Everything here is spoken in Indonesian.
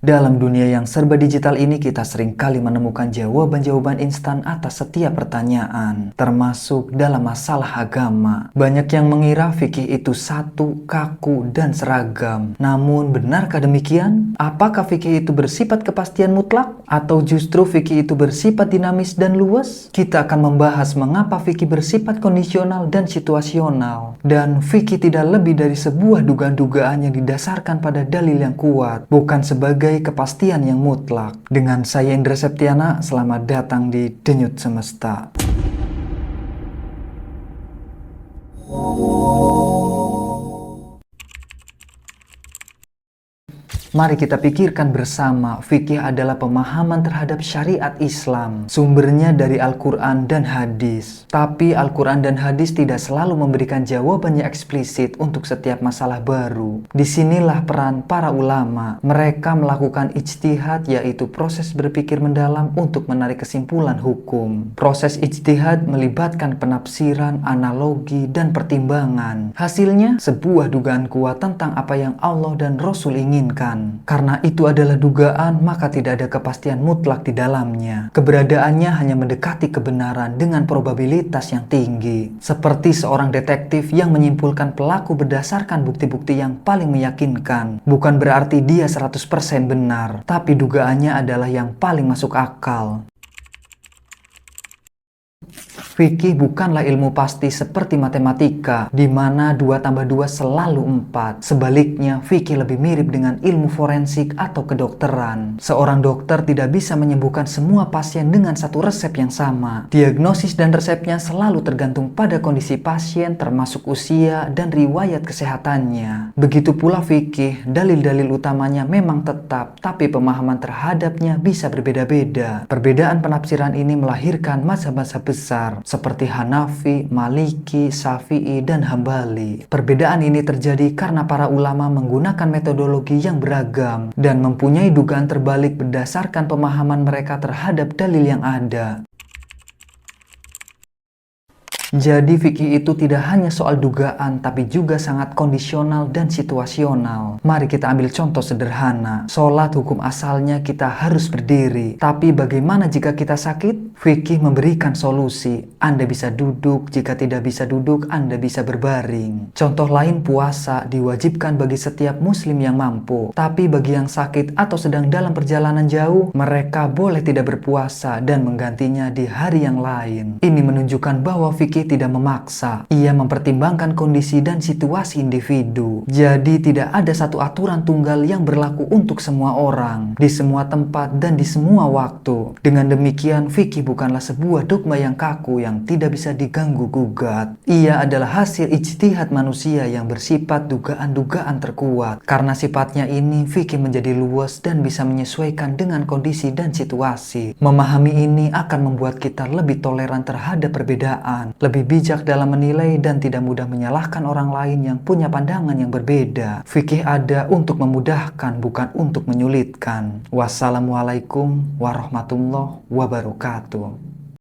Dalam dunia yang serba digital ini, kita sering kali menemukan jawaban-jawaban instan atas setiap pertanyaan, termasuk dalam masalah agama. Banyak yang mengira fikih itu satu, kaku, dan seragam. Namun, benarkah demikian? Apakah fikih itu bersifat kepastian mutlak? Atau justru fikih itu bersifat dinamis dan luas? Kita akan membahas mengapa fikih bersifat kondisional dan situasional. Dan fikih tidak lebih dari sebuah dugaan-dugaan yang didasarkan pada dalil yang kuat, bukan sebagai kepastian yang mutlak. Dengan saya Indra Septiana, selamat datang di Denyut Semesta. Mari kita pikirkan bersama, fikih adalah pemahaman terhadap syariat Islam. Sumbernya dari Al-Quran dan hadis. Tapi Al-Quran dan hadis tidak selalu memberikan jawabannya eksplisit untuk setiap masalah baru. Disinilah peran para ulama. Mereka melakukan ijtihad, yaitu proses berpikir mendalam untuk menarik kesimpulan hukum. Proses ijtihad melibatkan penafsiran, analogi, dan pertimbangan. Hasilnya, sebuah dugaan kuat tentang apa yang Allah dan Rasul inginkan. Karena itu adalah dugaan, maka tidak ada kepastian mutlak di dalamnya. Keberadaannya hanya mendekati kebenaran dengan probabilitas yang tinggi. Seperti seorang detektif yang menyimpulkan pelaku berdasarkan bukti-bukti yang paling meyakinkan. Bukan berarti dia 100% benar, tapi dugaannya adalah yang paling masuk akal. Fikih bukanlah ilmu pasti seperti matematika, di mana 2 tambah 2 selalu 4. Sebaliknya, fikih lebih mirip dengan ilmu forensik atau kedokteran. Seorang dokter tidak bisa menyembuhkan semua pasien dengan satu resep yang sama. Diagnosis dan resepnya selalu tergantung pada kondisi pasien, termasuk usia dan riwayat kesehatannya. Begitu pula fikih, dalil-dalil utamanya memang tetap, tapi pemahaman terhadapnya bisa berbeda-beda. Perbedaan penafsiran ini melahirkan mazhab-mazhab besar, seperti Hanafi, Maliki, Syafi'i, dan Hambali. Perbedaan ini terjadi karena para ulama menggunakan metodologi yang beragam dan mempunyai dugaan terbalik berdasarkan pemahaman mereka terhadap dalil yang ada. Jadi fikih itu tidak hanya soal dugaan, tapi juga sangat kondisional dan situasional. Mari kita ambil contoh sederhana. Sholat hukum asalnya kita harus berdiri. Tapi bagaimana jika kita sakit? Fikih memberikan solusi. Anda bisa duduk, jika tidak bisa duduk, Anda bisa berbaring. Contoh lain, puasa diwajibkan bagi setiap muslim yang mampu. Tapi bagi yang sakit atau sedang dalam perjalanan jauh, mereka boleh tidak berpuasa dan menggantinya di hari yang lain. Ini menunjukkan bahwa fikih tidak memaksa. Ia mempertimbangkan kondisi dan situasi individu. Jadi tidak ada satu aturan tunggal yang berlaku untuk semua orang, di semua tempat dan di semua waktu. Dengan demikian, fikih bukanlah sebuah dogma yang kaku yang tidak bisa diganggu-gugat. Ia adalah hasil ijtihad manusia yang bersifat dugaan-dugaan terkuat. Karena sifatnya ini, fikih menjadi luas dan bisa menyesuaikan dengan kondisi dan situasi. Memahami ini akan membuat kita lebih toleran terhadap perbedaan, lebih bijak dalam menilai dan tidak mudah menyalahkan orang lain yang punya pandangan yang berbeda. Fikih ada untuk memudahkan, bukan untuk menyulitkan. Wassalamualaikum warahmatullahi wabarakatuh.